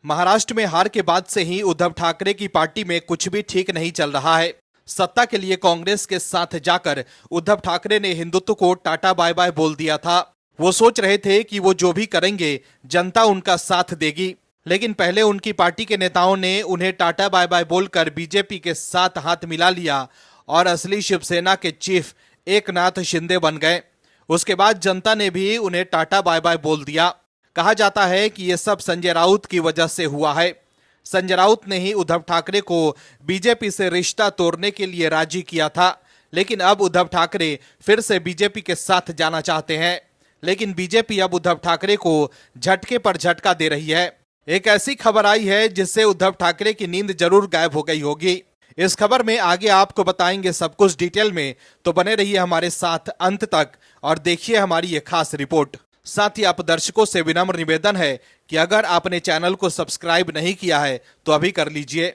महाराष्ट्र में हार के बाद से ही उद्धव ठाकरे की पार्टी में कुछ भी ठीक नहीं चल रहा है। सत्ता के लिए कांग्रेस के साथ जाकर उद्धव ठाकरे ने हिंदुत्व को टाटा बाय बाय बोल दिया था। वो सोच रहे थे कि वो जो भी करेंगे जनता उनका साथ देगी, लेकिन पहले उनकी पार्टी के नेताओं ने उन्हें टाटा बाय बाय बोलकर बीजेपी के साथ हाथ मिला लिया और असली शिवसेना के चीफ एकनाथ शिंदे बन गए। उसके बाद जनता ने भी उन्हें टाटा बाय बाय बोल दिया। कहा जाता है कि यह सब संजय राउत की वजह से हुआ है। संजय राउत ने ही उद्धव ठाकरे को बीजेपी से रिश्ता तोड़ने के लिए राजी किया था, लेकिन अब उद्धव ठाकरे फिर से बीजेपी के साथ जाना चाहते हैं। लेकिन बीजेपी अब उद्धव ठाकरे को झटके पर झटका दे रही है। एक ऐसी खबर आई है जिससे उद्धव ठाकरे की नींद जरूर गायब हो गई होगी। इस खबर में आगे आपको बताएंगे सब कुछ डिटेल में, तो बने रहिए हमारे साथ अंत तक और देखिए हमारी ये खास रिपोर्ट। साथ ही आप दर्शकों से विनम्र निवेदन है कि अगर आपने चैनल को सब्सक्राइब नहीं किया है तो अभी कर लीजिए।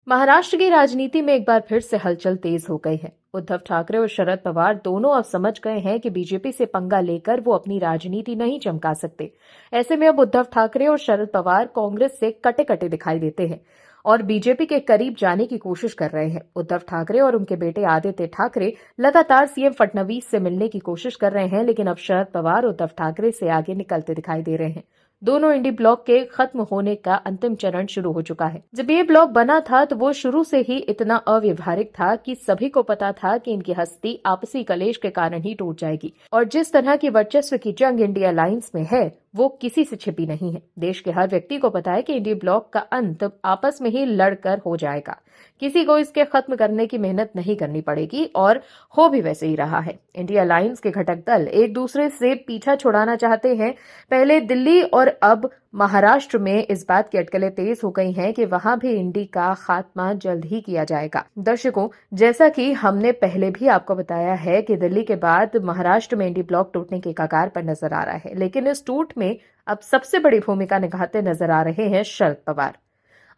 महाराष्ट्र की राजनीति में एक बार फिर से हलचल तेज हो गई है। उद्धव ठाकरे और शरद पवार दोनों अब समझ गए हैं कि बीजेपी से पंगा लेकर वो अपनी राजनीति नहीं चमका सकते। ऐसे में अब उद्धव ठाकरे और शरद पवार कांग्रेस से कटे कटे दिखाई देते हैं और बीजेपी के करीब जाने की कोशिश कर रहे हैं। उद्धव ठाकरे और उनके बेटे आदित्य ठाकरे लगातार सीएम फडणवीस से मिलने की कोशिश कर रहे हैं, लेकिन अब शरद पवार उद्धव ठाकरे से आगे निकलते दिखाई दे रहे हैं। दोनों इंडी ब्लॉक के खत्म होने का अंतिम चरण शुरू हो चुका है। जब ये ब्लॉक बना था तो वो शुरू से ही इतना अव्यवहारिक था कि सभी को पता था कि इनकी हस्ती आपसी कलेश के कारण ही टूट जाएगी और जिस तरह की वर्चस्व की जंग इंडिया अलायंस में है वो किसी से छिपी नहीं है। देश के हर व्यक्ति को पता है कि इंडी ब्लॉक का अंत आपस में ही लड़कर हो जाएगा। किसी को इसके खत्म करने की मेहनत नहीं करनी पड़ेगी और हो भी वैसे ही रहा है। इंडिया अलायंस के घटक दल एक दूसरे से पीछा छुड़ाना चाहते हैं। पहले दिल्ली और अब महाराष्ट्र में इस बात की अटकलें तेज हो गई हैं कि वहां भी इंडी का खात्मा जल्द ही किया जाएगा। दर्शकों, जैसा कि हमने पहले भी आपको बताया है कि दिल्ली के बाद महाराष्ट्र में इंडी ब्लॉक टूटने के कगार पर नजर आ रहा है, लेकिन इस टूट में अब सबसे बड़ी भूमिका निभाते नजर आ रहे हैं शरद पवार।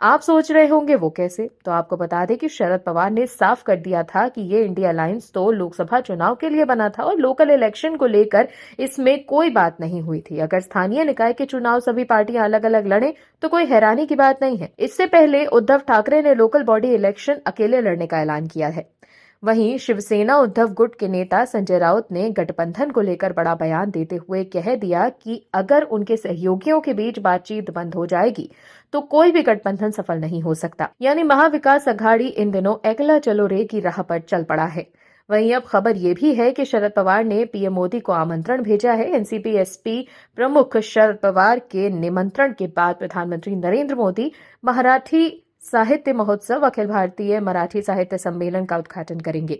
आप सोच रहे होंगे वो कैसे, तो आपको बता दें कि शरद पवार ने साफ कर दिया था कि ये इंडिया अलायंस तो लोकसभा चुनाव के लिए बना था और लोकल इलेक्शन को लेकर इसमें कोई बात नहीं हुई थी। अगर स्थानीय निकाय के चुनाव सभी पार्टियां अलग अलग लड़े तो कोई हैरानी की बात नहीं है। इससे पहले उद्धव ठाकरे ने लोकल बॉडी इलेक्शन अकेले लड़ने का ऐलान किया है। वहीं शिवसेना उद्धव गुट के नेता संजय राउत ने गठबंधन को लेकर बड़ा बयान देते हुए कह दिया कि अगर उनके सहयोगियों के बीच बातचीत बंद हो जाएगी तो कोई भी गठबंधन सफल नहीं हो सकता। यानी महाविकास अघाड़ी इन दिनों एकला चलो रे की राह पर चल पड़ा है। वहीं अब खबर ये भी है कि शरद पवार ने पीएम मोदी को आमंत्रण भेजा है। एनसीपी एसपी प्रमुख शरद पवार के निमंत्रण के बाद प्रधानमंत्री नरेंद्र मोदी मराठी साहित्य महोत्सव अखिल भारतीय मराठी साहित्य सम्मेलन का उद्घाटन करेंगे।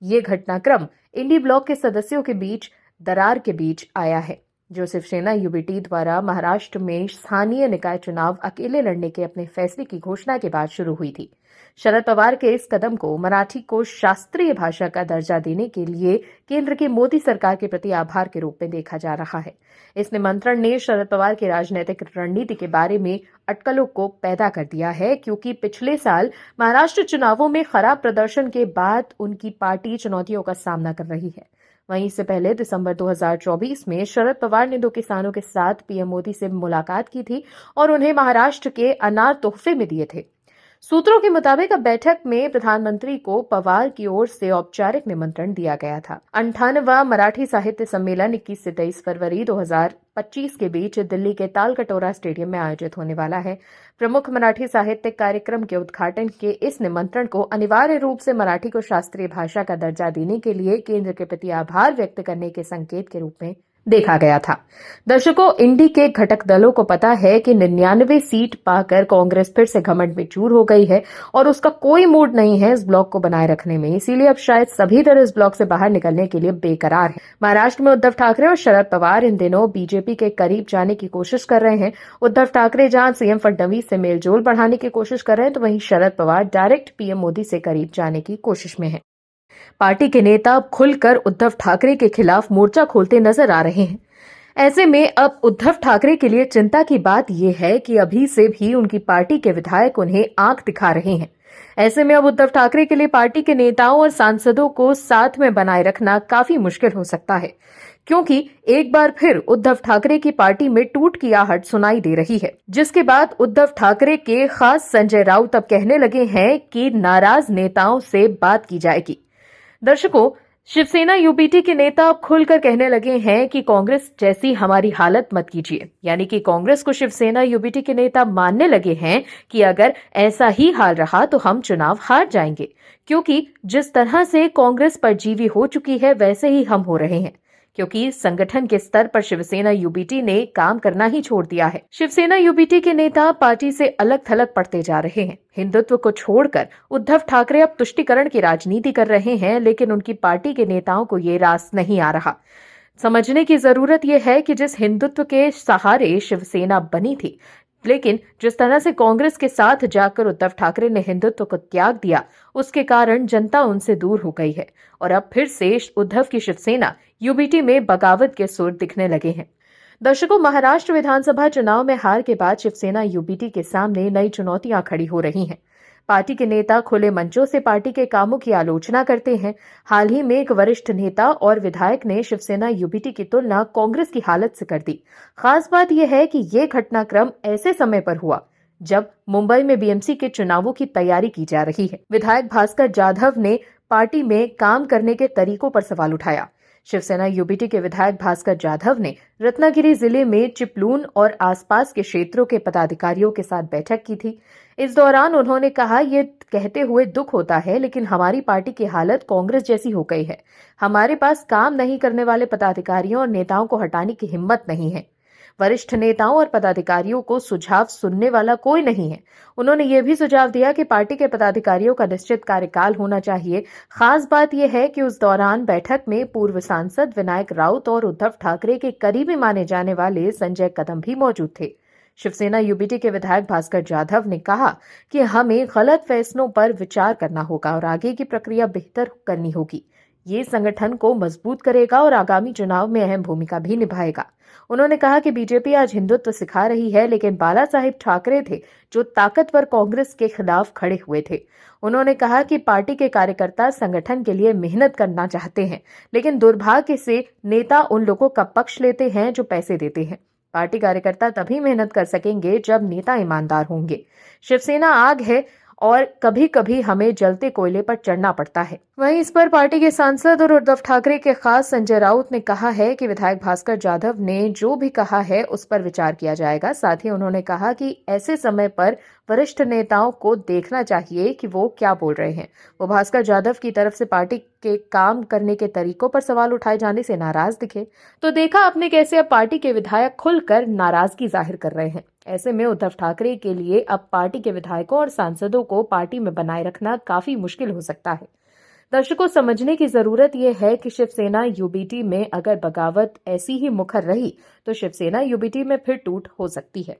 ये घटनाक्रम इंडी ब्लॉक के सदस्यों के बीच दरार के बीच आया है, जो शिवसेना यूबीटी द्वारा महाराष्ट्र में स्थानीय निकाय चुनाव अकेले लड़ने के अपने फैसले की घोषणा के बाद शुरू हुई थी। शरद पवार के इस कदम को मराठी को शास्त्रीय भाषा का दर्जा देने के लिए केंद्र की मोदी सरकार के प्रति आभार के रूप में देखा जा रहा है। इस निमंत्रण ने शरद पवार की राजनीतिक रणनीति के बारे में अटकलों को पैदा कर दिया है, क्योंकि पिछले साल महाराष्ट्र चुनावों में खराब प्रदर्शन के बाद उनकी पार्टी चुनौतियों का सामना कर रही है। वहीं इससे पहले दिसंबर 2024 में शरद पवार ने 2 किसानों के साथ पीएम मोदी से मुलाकात की थी और उन्हें महाराष्ट्र के अनार तोहफे में दिए थे। सूत्रों के मुताबिक अब बैठक में प्रधानमंत्री को पवार की ओर से औपचारिक निमंत्रण दिया गया था। 98वां मराठी साहित्य सम्मेलन 21 से 23 फरवरी 2025 के बीच दिल्ली के तालकटोरा स्टेडियम में आयोजित होने वाला है। प्रमुख मराठी साहित्यिक कार्यक्रम के उद्घाटन के इस निमंत्रण को अनिवार्य रूप से मराठी को शास्त्रीय भाषा का दर्जा देने के लिए केंद्र के प्रति आभार व्यक्त करने के संकेत के रूप में देखा गया था। दर्शकों, इंडी के घटक दलों को पता है कि 99 सीट पाकर कांग्रेस फिर से घमंड में चूर हो गई है और उसका कोई मूड नहीं है इस ब्लॉक को बनाए रखने में। इसीलिए अब शायद सभी दल इस ब्लॉक से बाहर निकलने के लिए बेकरार हैं। महाराष्ट्र में उद्धव ठाकरे और शरद पवार इन दिनों बीजेपी के करीब जाने की कोशिश कर रहे हैं। उद्धव ठाकरे जहां सीएम फडणवीस से मेलजोल बढ़ाने की कोशिश कर रहे हैं, तो वहीं शरद पवार डायरेक्ट पीएम मोदी से करीब जाने की कोशिश में है। पार्टी के नेता अब खुलकर उद्धव ठाकरे के खिलाफ मोर्चा खोलते नजर आ रहे हैं। ऐसे में अब उद्धव ठाकरे के लिए चिंता की बात यह है कि अभी से भी उनकी पार्टी के विधायक उन्हें आंख दिखा रहे हैं। ऐसे में अब उद्धव ठाकरे के लिए पार्टी के नेताओं और सांसदों को साथ में बनाए रखना काफी मुश्किल हो सकता है, क्योंकि एक बार फिर उद्धव ठाकरे की पार्टी में टूट की आहट सुनाई दे रही है, जिसके बाद उद्धव ठाकरे के खास संजय राउत अब कहने लगे हैं कि नाराज नेताओं से बात की जाएगी। दर्शकों, शिवसेना यूबीटी के नेता अब खुलकर कहने लगे हैं कि कांग्रेस जैसी हमारी हालत मत कीजिए, यानी कि कांग्रेस को शिवसेना यूबीटी के नेता मानने लगे हैं कि अगर ऐसा ही हाल रहा तो हम चुनाव हार जाएंगे, क्योंकि जिस तरह से कांग्रेस परजीवी हो चुकी है वैसे ही हम हो रहे हैं, क्योंकि संगठन के स्तर पर शिवसेना यूबीटी ने काम करना ही छोड़ दिया है। शिवसेना यूबीटी के नेता पार्टी से अलग थलग पड़ते जा रहे हैं। हिंदुत्व को छोड़कर उद्धव ठाकरे अब तुष्टीकरण की राजनीति कर रहे हैं, लेकिन उनकी पार्टी के नेताओं को ये रास नहीं आ रहा। समझने की जरूरत यह है कि जिस हिंदुत्व के सहारे शिवसेना बनी थी, लेकिन जिस तरह से कांग्रेस के साथ जाकर उद्धव ठाकरे ने हिंदुत्व को त्याग दिया, उसके कारण जनता उनसे दूर हो गई है और अब फिर से उद्धव की शिवसेना यूबीटी में बगावत के सुर दिखने लगे हैं। दर्शकों, महाराष्ट्र विधानसभा चुनाव में हार के बाद शिवसेना यूबीटी के सामने नई चुनौतियां खड़ी हो रही हैं। पार्टी के नेता खुले मंचों से पार्टी के कामों की आलोचना करते हैं। हाल ही में एक वरिष्ठ नेता और विधायक ने शिवसेना यूबीटी की तुलना कांग्रेस की हालत से कर दी। खास बात यह है कि ये घटनाक्रम ऐसे समय पर हुआ जब मुंबई में बीएमसी के चुनावों की तैयारी की जा रही है। विधायक भास्कर जाधव ने पार्टी में काम करने के तरीकों पर सवाल उठाया। शिवसेना यूबीटी के विधायक भास्कर जाधव ने रत्नागिरी जिले में चिपलून और आसपास के क्षेत्रों के पदाधिकारियों के साथ बैठक की थी। इस दौरान उन्होंने कहा, ये कहते हुए दुख होता है, लेकिन हमारी पार्टी की हालत कांग्रेस जैसी हो गई है। हमारे पास काम नहीं करने वाले पदाधिकारियों और नेताओं को हटाने की हिम्मत नहीं है। वरिष्ठ नेताओं और पदाधिकारियों को सुझाव सुनने वाला कोई नहीं है। उन्होंने ये भी सुझाव दिया कि पार्टी के पदाधिकारियों का निश्चित कार्यकाल होना चाहिए। खास बात यह है कि उस दौरान बैठक में पूर्व सांसद विनायक राउत और उद्धव ठाकरे के करीबी माने जाने वाले संजय कदम भी मौजूद थे। शिवसेना यूबीटी के विधायक भास्कर जाधव ने कहा कि हमें गलत फैसलों पर विचार करना होगा और आगे की प्रक्रिया बेहतर करनी होगी। ये संगठन को मजबूत करेगा और आगामी चुनाव में अहम भूमिका भी निभाएगा। उन्होंने कहा कि बीजेपी आज हिंदुत्व सिखा रही है, लेकिन बाला साहिब ठाकरे थे जो ताकतवर कांग्रेस के खिलाफ खड़े हुए थे। उन्होंने कहा कि पार्टी के कार्यकर्ता संगठन के लिए मेहनत करना चाहते हैं, लेकिन दुर्भाग्य से नेता उन लोगों का पक्ष लेते हैं जो पैसे देते हैं। पार्टी कार्यकर्ता तभी मेहनत कर सकेंगे जब नेता ईमानदार होंगे। शिवसेना आग है और कभी कभी हमें जलते कोयले पर चढ़ना पड़ता है। वहीं इस पर पार्टी के सांसद और उद्धव ठाकरे के खास संजय राउत ने कहा है कि विधायक भास्कर जाधव ने जो भी कहा है उस पर विचार किया जाएगा। साथ ही उन्होंने कहा कि ऐसे समय पर वरिष्ठ नेताओं को देखना चाहिए कि वो क्या बोल रहे हैं। वो भास्कर जाधव की तरफ से पार्टी के काम करने के तरीकों पर सवाल उठाए जाने से नाराज दिखे, तो देखा आपने कैसे अब पार्टी के विधायक खुलकर नाराजगी जाहिर कर रहे हैं। ऐसे में उद्धव ठाकरे के लिए अब पार्टी के विधायकों और सांसदों को पार्टी में बनाए रखना काफी मुश्किल हो सकता है। दर्शकों, समझने की जरूरत यह है कि शिवसेना यूबीटी में अगर बगावत ऐसी ही मुखर रही तो शिवसेना यूबीटी में फिर टूट हो सकती है।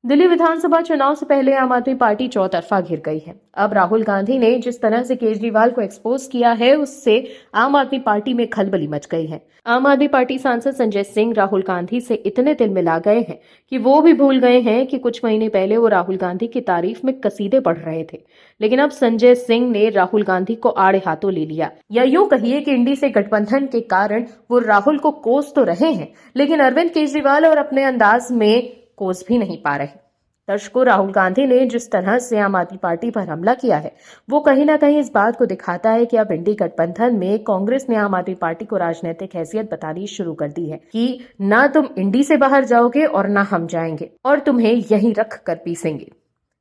दिल्ली विधानसभा चुनाव से पहले आम आदमी पार्टी चौतरफा घिर गई है। अब राहुल गांधी ने जिस तरह से केजरीवाल को एक्सपोज किया है, उससे आम आदमी पार्टी में खलबली मच गई है। आम आदमी पार्टी सांसद संजय सिंह राहुल गांधी से इतने तिल मिला गए हैं कि वो भी भूल गए हैं कि कुछ महीने पहले वो राहुल गांधी की तारीफ में कसीदे पढ़ रहे थे। लेकिन अब संजय सिंह ने राहुल गांधी को आड़े हाथों ले लिया, या यूं कहिए कि इंडी से गठबंधन के कारण वो राहुल को कोस तो रहे हैं, लेकिन अरविंद केजरीवाल और अपने अंदाज में कोस भी नहीं पा रहे। दर्शकों, राहुल गांधी ने जिस तरह से आम आदमी पार्टी पर हमला किया है, वो कहीं ना कहीं इस बात को दिखाता है कि अब इंडी गठबंधन में कांग्रेस ने आम आदमी पार्टी को राजनीतिक हैसियत बतानी शुरू कर दी है कि ना तुम इंडी से बाहर जाओगे और ना हम जाएंगे और तुम्हें यहीं रख कर पीसेंगे।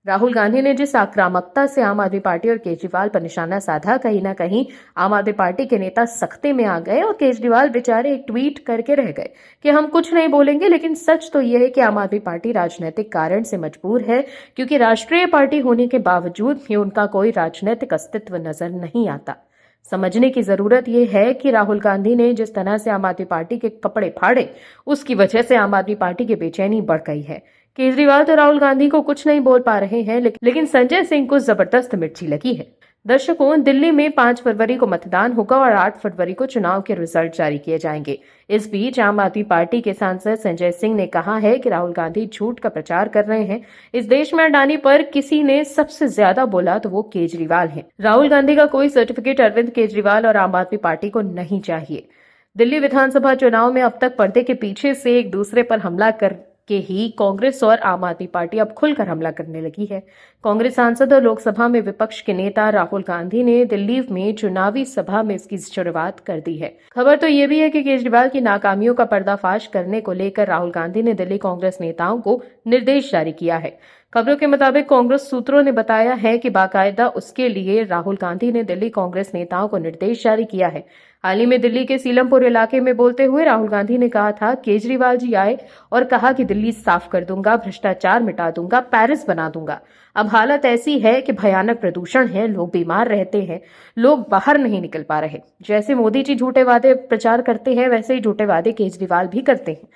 राहुल गांधी ने जिस आक्रामकता से आम आदमी पार्टी और केजरीवाल पर निशाना साधा, कहीं ना कहीं आम आदमी पार्टी के नेता सख्ते में आ गए और केजरीवाल बेचारे एक ट्वीट करके रह गए कि हम कुछ नहीं बोलेंगे। लेकिन सच तो यह है कि आम आदमी पार्टी राजनीतिक कारण से मजबूर है, क्योंकि राष्ट्रीय पार्टी होने के बावजूद भी उनका कोई राजनीतिक अस्तित्व नजर नहीं आता। समझने की जरूरत यह है कि राहुल गांधी ने जिस तरह से आम आदमी पार्टी के कपड़े फाड़े, उसकी वजह से आम आदमी पार्टी की बेचैनी बढ़ गई है। केजरीवाल तो राहुल गांधी को कुछ नहीं बोल पा रहे हैं, लेकिन संजय सिंह को जबरदस्त मिर्ची लगी है। दर्शकों, दिल्ली में 5 फरवरी को मतदान होगा और 8 फरवरी को चुनाव के रिजल्ट जारी किए जाएंगे। इस बीच आम आदमी पार्टी के सांसद संजय सिंह ने कहा है कि राहुल गांधी झूठ का प्रचार कर रहे हैं। इस देश में अडानी पर किसी ने सबसे ज्यादा बोला तो वो केजरीवाल हैं। राहुल गांधी का कोई सर्टिफिकेट अरविंद केजरीवाल और आम आदमी पार्टी को नहीं चाहिए। दिल्ली विधानसभा चुनाव में अब तक पर्दे के पीछे से एक दूसरे पर हमला करके ही कांग्रेस और आम आदमी पार्टी अब खुलकर हमला करने लगी है। कांग्रेस सांसद और लोकसभा में विपक्ष के नेता राहुल गांधी ने दिल्ली में चुनावी सभा में इसकी शुरुआत कर दी है। खबर तो ये भी है कि केजरीवाल की नाकामियों का पर्दाफाश करने को लेकर राहुल गांधी ने दिल्ली कांग्रेस नेताओं को निर्देश जारी किया है। खबरों के मुताबिक कांग्रेस सूत्रों ने बताया है कि बाकायदा उसके लिए राहुल गांधी ने दिल्ली कांग्रेस नेताओं को निर्देश जारी किया है। हाल ही में दिल्ली के सीलमपुर इलाके में बोलते हुए राहुल गांधी ने कहा था, केजरीवाल जी आए और कहा कि दिल्ली साफ कर दूंगा, भ्रष्टाचार मिटा दूंगा, पेरिस बना दूंगा। अब हालत ऐसी है कि भयानक प्रदूषण है, लोग बीमार रहते हैं, लोग बाहर नहीं निकल पा रहे। जैसे मोदी जी झूठे वादे प्रचार करते हैं, वैसे ही झूठे वादे केजरीवाल भी करते हैं।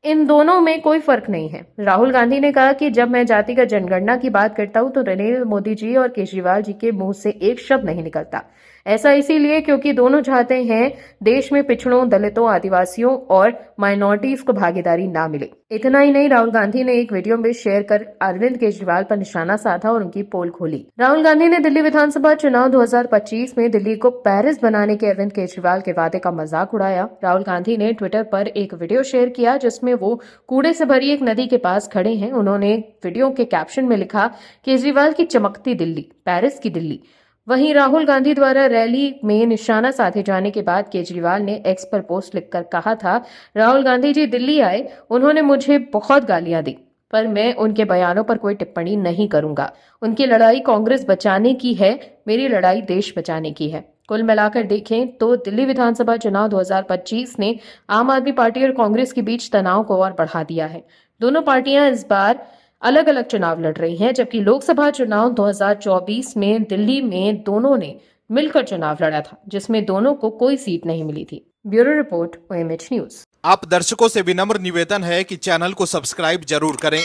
इन दोनों में कोई फर्क नहीं है। राहुल गांधी ने कहा कि जब मैं जातिगत जनगणना की बात करता हूं तो नरेंद्र मोदी जी और केजरीवाल जी के मुंह से एक शब्द नहीं निकलता। ऐसा इसीलिए क्योंकि दोनों चाहते हैं देश में पिछड़ों, दलितों, आदिवासियों और माइनॉरिटीज को भागीदारी ना मिले। इतना ही नहीं, राहुल गांधी ने एक वीडियो में शेयर कर अरविंद केजरीवाल पर निशाना साधा और उनकी पोल खोली। राहुल गांधी ने दिल्ली विधानसभा चुनाव 2025 में दिल्ली को पेरिस बनाने के अरविंद केजरीवाल के वादे का मजाक उड़ाया। राहुल गांधी ने ट्विटर पर एक वीडियो शेयर किया जिसमें वो कूड़े से भरी एक नदी के पास खड़े हैं। उन्होंने वीडियो के कैप्शन में लिखा, केजरीवाल की चमकती दिल्ली, पेरिस की दिल्ली। वहीं राहुल गांधी द्वारा रैली में निशाना साधे जाने के बाद केजरीवाल ने एक्स पर पोस्ट लिखकर कहा था, राहुल गांधी जी दिल्ली आए, उन्होंने मुझे बहुत गालियां दी, पर मैं उनके बयानों पर कोई टिप्पणी नहीं करूंगा। उनकी लड़ाई कांग्रेस बचाने की है, मेरी लड़ाई देश बचाने की है। कुल मिलाकर देखें तो दिल्ली विधानसभा चुनाव 2025 ने आम आदमी पार्टी और कांग्रेस के बीच तनाव को और बढ़ा दिया है। दोनों पार्टियां इस बार अलग अलग चुनाव लड़ रही हैं, जबकि लोकसभा चुनाव 2024 में दिल्ली में दोनों ने मिलकर चुनाव लड़ा था, जिसमें दोनों को कोई सीट नहीं मिली थी। Bureau report, OMH news. आप दर्शकों से विनम्र निवेदन है कि चैनल को सब्सक्राइब जरूर करें